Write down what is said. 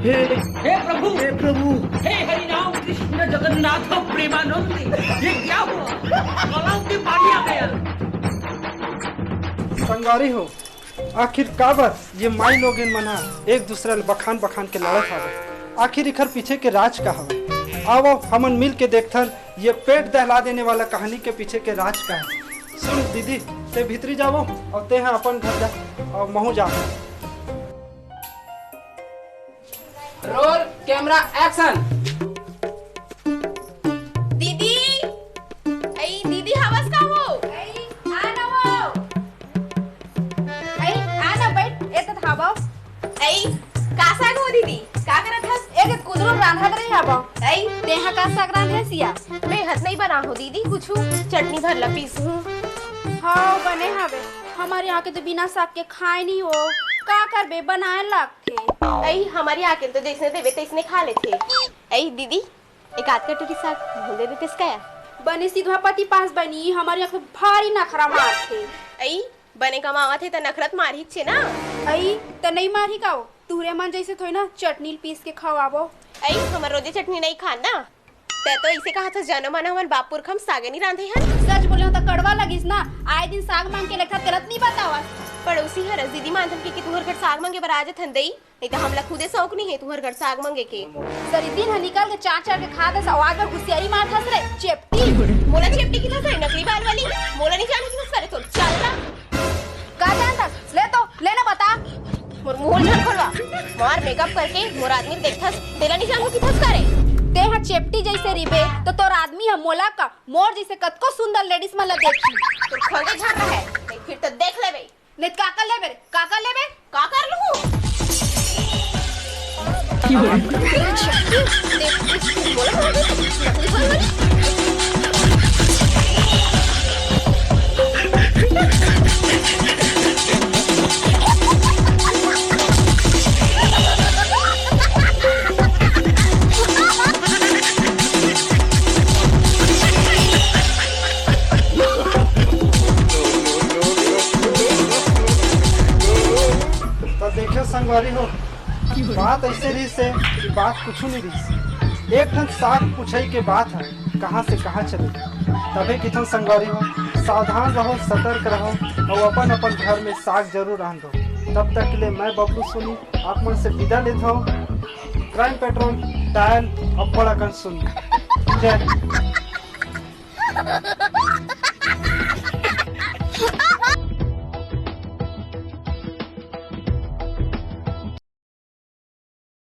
हे प्रभु, हे प्रभु, हे हरि राम कृष्ण जगन्नाथ प्रेमानंद, ये क्या हुआ? गलाव में पानी आ गया। संगारी हो, आखिर काबर ये माई लोगन मना एक दूसरे बखान बखान के लड़त हवे। आखिर इखर पीछे के राज का हवे। आओ हमन मिल के देखथन ये पेट दहला देने वाला कहानी के पीछे के राज का है। सुन दीदी, ते भीतरी जाओ और ते हैं अपन घर जा और महू जा। Roll camera action. दीदी, आई दीदी हवस का हो? आई आना हो? आई आना बैठ एतत हवा। आई का साग हो दीदी? का करत हस? एक कुदरो रांधा करे हवा। आई तेहा का साग रांधे सिया? मैं हत नहीं बना हो दीदी, कुछु चटनी भरला पीसू। हाँ बने हवे। हमारे यहाँ के तो बिना साग के खाए नहीं हो। का करबे बनाए लगथे। आई हमारी आके तो जैसे देवे तैसने खा लेते। आई दीदी एक आध कटोरी साग भून दे देते इसका। बने सीधा पति पास बनी हमारे यहाँ के भारी नखरा मारथे। आई बने कमावा थे त नखरत मारी छे ना। आई त नहीं मारी काओ तुहरे मन जैसे थोई ना चटनी पीस के खवाबो। आई हमर रोजे चटनी नहीं खान ना। ते तो इसे कहा था जानो माना हमन बापुर खम सागे नहीं रांधे हन। सच बोले तो कड़वा लगिस ना। आए दिन साग मांग के लेखा गलत नहीं बतावा। पड़ोसी हरस दीदी मानथन के तुहर घर साग मांगे बराजे थन दई, नहीं तो हमला खुदे शौक नहीं है तुहर घर साग मांगे के। सरी दिन ह निकाल के चार चार के खा दे आवाज में घुसियारी मार खस रे चेपटी। मोला चेपटी की करे नकली बाल वाली मोला नहीं जाने की करे तो चल ना। का जानता ले तो लेना बता। मोर मुंह झन खोलवा मार मेकअप करके मोर आदमी देखथस तेला नहीं जानो की थस करे। ते हा चेपटी जैसे रिबे तो तोर आदमी ह मोला का मोर जैसे कतको सुंदर लेडीज मला देखी। तो खंगे झाड़ रहा है नहीं फिर तो देख लेबे। नहीं काका लेबे काका लेबे का कर लूं? देखियो संगवारी हो, बात ऐसे रही से कि बात कुछ नहीं रही। एक ठन साग पूछे के बात है कहाँ से कहाँ चले। तबे किथन संगवारी हो, सावधान रहो, सतर्क रहो और अपन अपन घर में साग जरूर रांधो। तब तक के लिए मैं बबलू सुनी आप मन से विदा लेता हूँ। क्राइम पेट्रोल डायल अब बड़ा कन सुनी। जय